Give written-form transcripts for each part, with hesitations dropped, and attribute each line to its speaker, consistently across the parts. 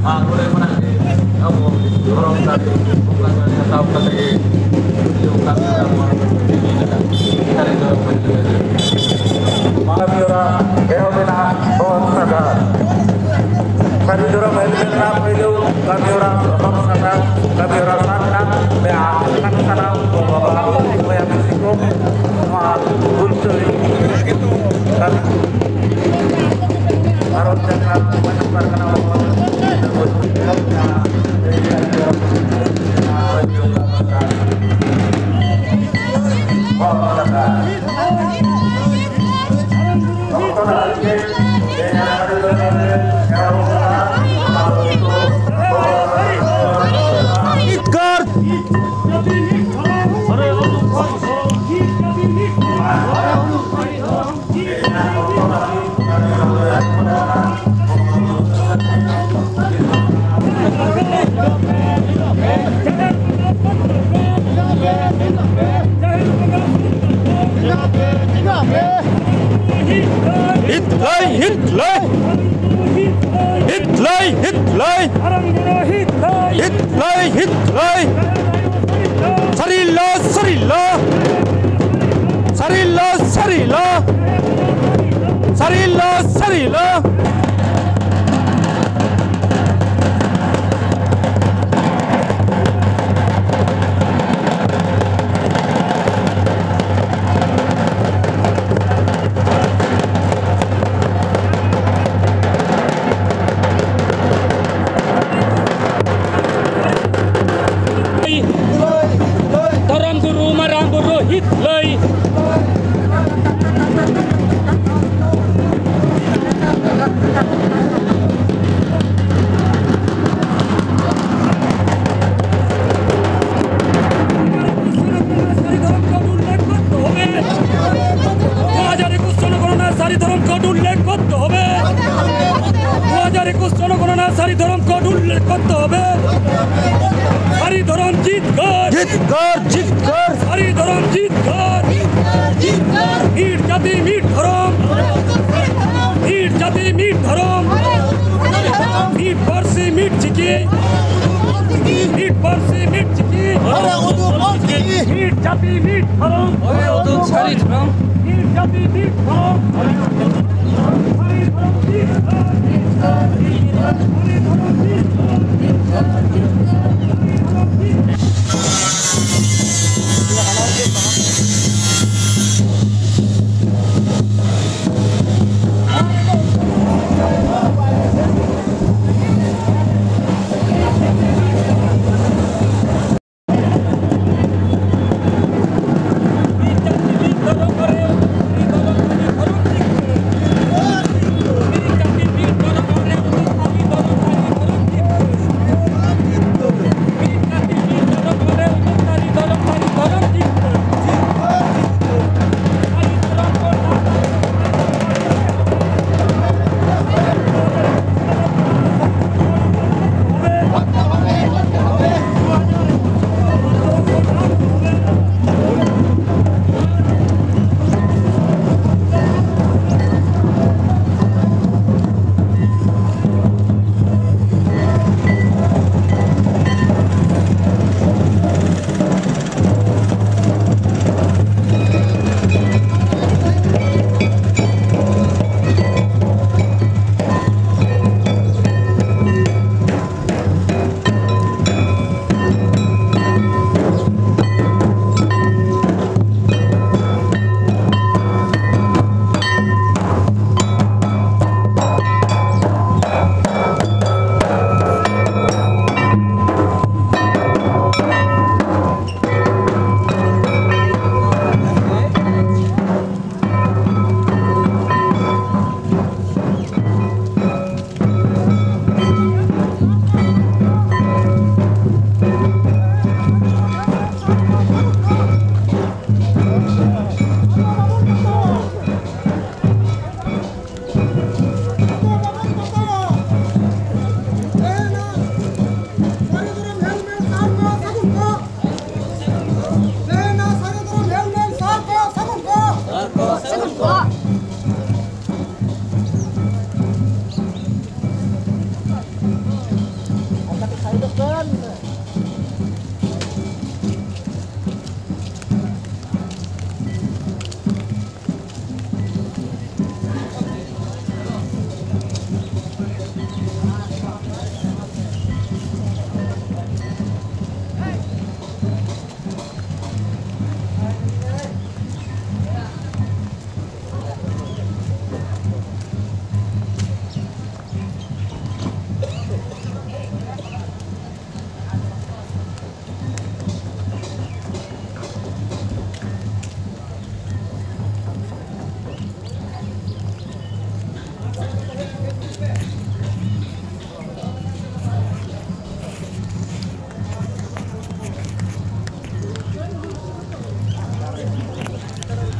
Speaker 1: boleh menanti kamu dorong tadi bukan hanya tahu kata video kami orang ini dari dorong malam orang kehodena bangsa kami dorong helena video kami orang bangsa kami orang sana beakan sana bawa supaya Meksiko semua unsur itu kami harus jangan menyebarkan Allah Sarila Torang guru marang guru hitlai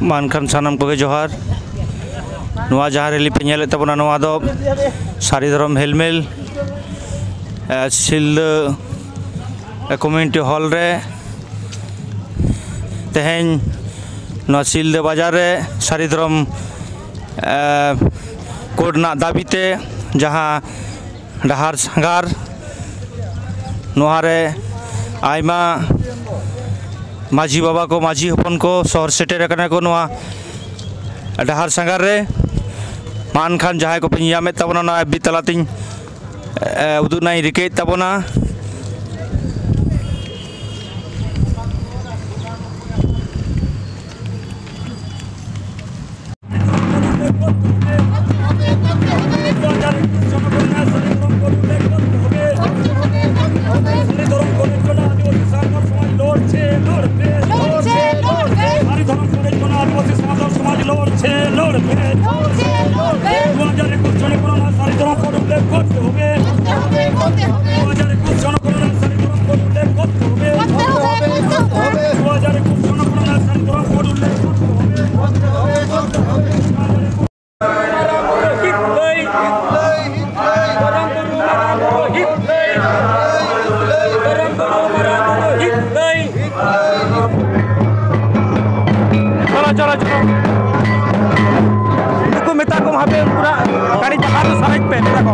Speaker 2: मानखान सानाम को जोहार नुआ जहाँ rally पे नेले तबना नुआ दो सारी धरम हेलमेल Silda community hall रे तेहें नुआ सिल्दा बाजार रे सारी धरम कोड ना दाबीते जहाँ डहार सांगार नुआ रे आयमा माझी बाबा को माझी हपन को शहर सेटेर को नुआ डहार सांगार रे मान खान जहाँ को पेमें तबना एबी तलाती उदुना रिके तबना चलो चलो इनको मेता को वहाँ पे पूरा गाड़ी चला तो सारा पे मेता को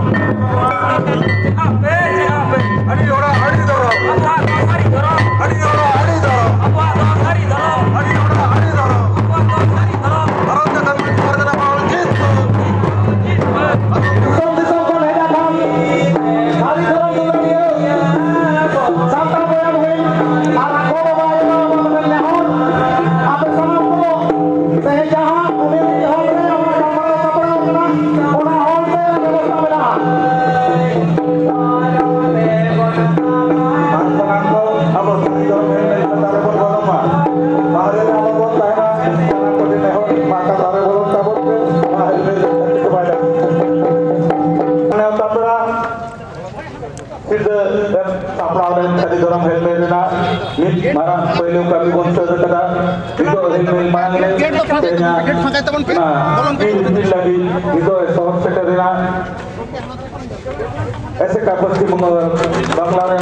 Speaker 2: ऐसे कागज की बांग्ला में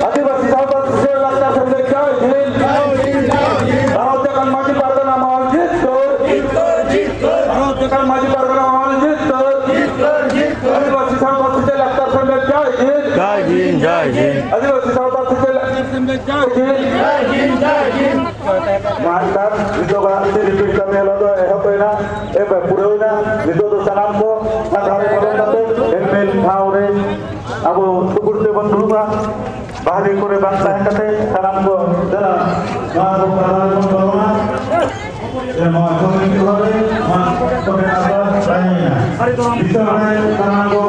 Speaker 2: आदिवासी साहब से लगता है माजी पारगना माहौल जीत माजी पारगना माहौल जीत आदिवासी साहब से लगता है आदिवासी साहब से मानकर विधवा से रिपीट करने वाला तो ऐसा कोई ना एक पूरे ना विधवा तो सलाम को साधारण करों ना तो एमएल भावरे अब सुकुर्ते बंधुगा बाहरी कोरे बांग्ला है कते सलाम को जरा मारो करार को करोना ये मारो कम्युनिटी वाले मान तो मेरा सही है इस तरह सलाम को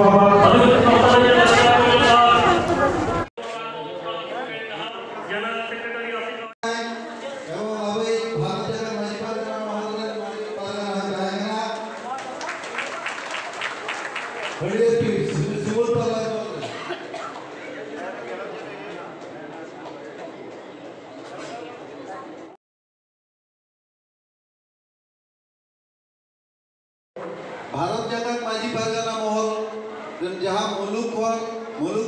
Speaker 3: भारत जगत माझी परगना मोहल जहाँ मुलुक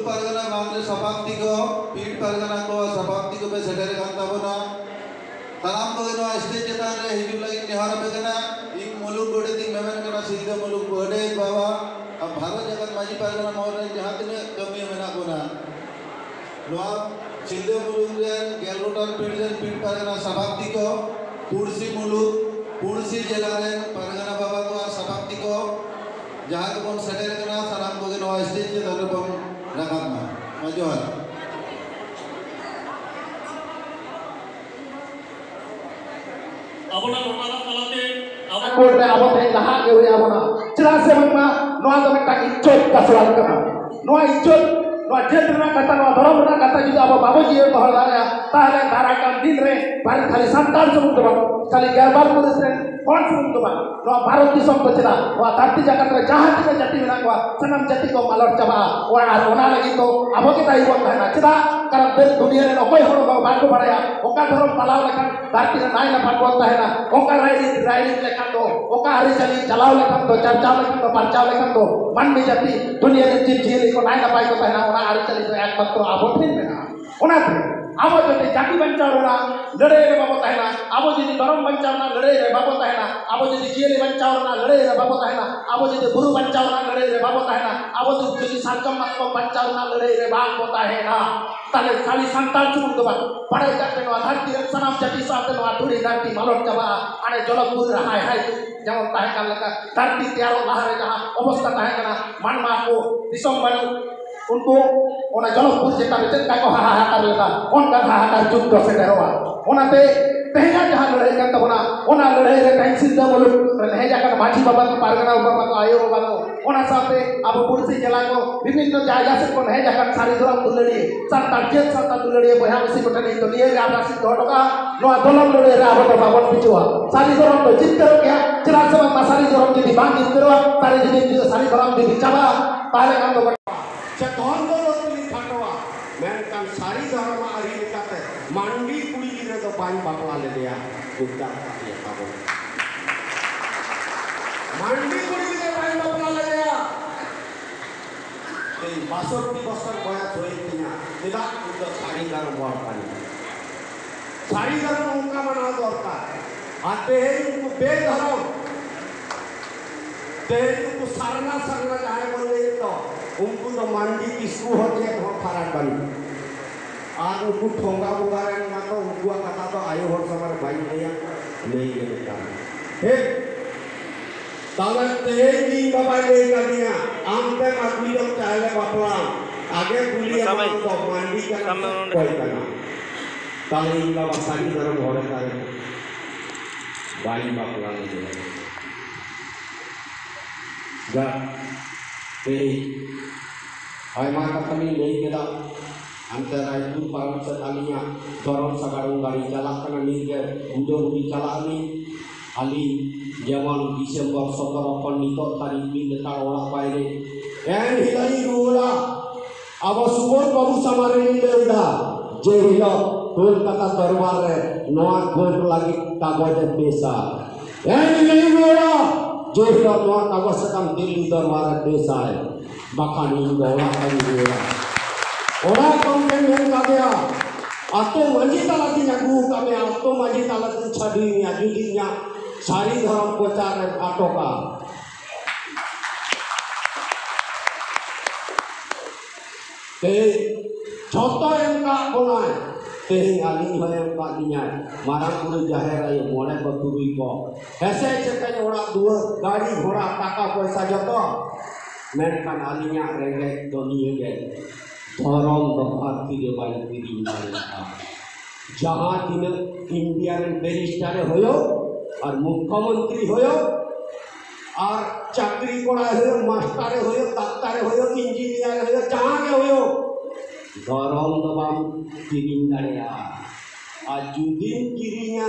Speaker 3: परगना गांव शताब्दी को पीठ परगना को शताब्दी को पे सेटर कांताबना तनाम को नो स्टेज चेतान रे हिजु लगी निहार बेगना इन मुलुक गोडे दी मेमन कना सीधे मुलुक गोडे बाबा माजी पारगना महल जहाँ तीन कमी मेना बोना सिल्दे मुलुक गेल गोटान पीठ पारगना सभापति को पुरसी मुलुक पुरसी जिला पारगना बाबा को सभापति को जहाँ को बन सेटेल कना सानाम को नवा स्टेज से दादर बन रकाबना मजोहर
Speaker 4: abona normal talate
Speaker 5: कोर्ट में अब तक लहा के हुए abona चला से बना नवा तो में इज्जत का सवाल करना नवा इज्जत नवा जेल में कथा नवा धर्म में कथा जुदा अब बाबू जी को हलाया ताले धारा का दिन रे बारी खाली संतान से मुक्त बन खाली गैरबाल पुलिस ने कौन से मुक्त बन नवा भारत की सब बचना नवा धरती जगत में जहाँ तक जाति में ना सनम जाति को मालूम चबा और होना लगी तो अब के ताई बोल है ना चला कारण देश दुनिया में कोई हो बात को बढ़ाया ओका धर्म पलाव लेखन धरती में नाई ना बात बोलता है ना ओका राइडिंग लेखन तो ओका हरी चली चलाव लेखन तो चर्चाव लेखन तो परचाव लेखन तो मन में जाति दुनिया में जीव जीली को नाई ना पाई को है ना ओना हरी चली तो एकमात्र आबोधिन में ना ओना आबो जो जाति बंचावना लड़े रे बाबू है ना आबो जो धर्म बंचावना लड़े रे बाबू है ना आबो जो जीली बंचावना लड़े रे बाबू है ना आबो जो गुरु बंचावना लड़े रे बाबू है ना आबो जो साकम मत को बंचावना लड़े रे बाबू है ना ताले खाली संतान चुन दो पढ़ाई करते नो धरती सनाम जाति साथ नो थोड़ी धरती मालूम चबा आने जलपुर हाय हाय जेमन ताहे का लगा धरती तैयार लहरे जहां अवस्था ताहे कना मनमा को दिसम बनु उनको ओना जलपुर जेता चेता को हाहाकार लगा उनका हाहाकार जुद्ध से डरवा ओनाते तेजा जहां लड़ाई करता बना ओना लड़ाई रे कहीं सिद्ध बोलो तेजा का माजी बाबा को पारगना बाबा को आयो बाबा को ओना साथे अब पुरसी जिला को विभिन्न जायगा से को है जगत सारी धरम दुलड़ी संता जेत संता दुलड़ी बया बसी बटनी तो लिए रे आबासी ढोटका नो दलम लड़े रे अब तो बाबन पिछुआ सारी धरम तो जित करो क्या चिरा सब मा सारी धरम की बांध जित करो सारी जित सारी धरम की चाबा ताले काम तो
Speaker 6: चतौन को लोग खाटवा मेनकान सारी धर्म आरी लेकाते मांडी कुड़ी गिरे तो बाई बापला ले दिया उद्दा ये काबो मांडी कुड़ी गिरे बाई बापला ले दिया ए 62 বছর বয়স হয়ে কিনা দিদা উদ্দা সারি ধর্ম বড় পানি সারি ধর্ম উনকা মানা দরকার আতে উनको बेधर्म ते उनको सारना सारना जाए बोले तो उनको तो मंडी किसको होते हैं बहुत फराक बनी और उनको ठोंगा बुगारे ना तो उनको कथा तो आयो और समर भाई नहीं ये बेटा हे ताले तेजी बाबा ले कनिया आमते मछली लोग चाहे बापला आगे गुली हम तो मंडी का कोई करना ताले इनका वसानी धर्म हो रहा है भाई बापला ने गा ayma kami lagi kita antara itu para sekalinya dorong sakarung dari jalan karena ini udah di jalan ini ali zaman Desember 17 nito tadi ini letak orang baik yang hilai dua apa subur baru sama ini dah jadi tuh kata terbar noa gol lagi kagodet desa yang hilai dua jadi noa kagodet sekam dili terbar desa bakani orang kali dua orang kami yang kaya atau maji talatinya guru kami atau maji talatin chadinya judinya sari dharam kocar atoka te joto enka bonai te aling hoyam kadinya marang guru jaher ayo mole baturi ko ese cekanya orang dua gari घोड़ा taka paisa joto menkan alinya rengek dunia ge धर्म भारती के by पीढ़ी जहाँ दिन India में बैरिस्टारे होयो और मुख्यमंत्री होयो और चाकरी करा होयो मास्टारे होयो डाक्तारे होयो इंजीनियर होयो जहाँ के होयो धर्म दबाम पीढ़ी दाड़िया और जुदीन किरिया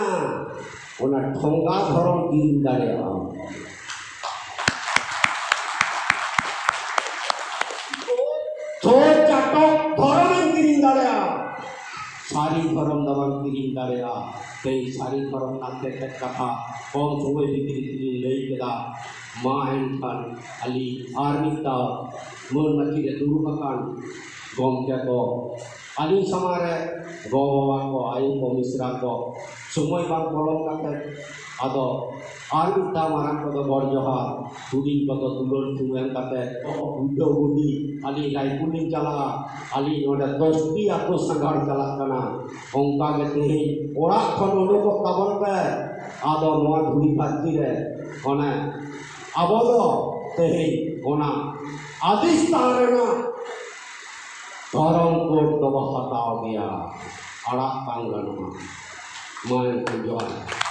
Speaker 6: उन्हें ठोंगा धर्म पीढ़ी दाड़िया धर्म किरिंग दाड़िया सारी धर्म दबान किरिंग दाड़िया ते सारी धर्म नाते तक कथा कौन समय बिक्री लई केदा मां एनखान अली आर्मिता मोर नकी रे दुरु बकान गोम के को अली समारे गो बाबा को आयु को मिश्रा को समय bang bolong kate ado ari ta marang kodo gor johar huding kodo tulur tuwen kate udo budi ali lai kuning cala ali noda dosti aku sagar cala kana ongka gete ora khon udo tabon pe ado noa dhuri patti re ona abodo tehi ona adistarena Dorong kot doa hatau dia arak pangganama main tujuan.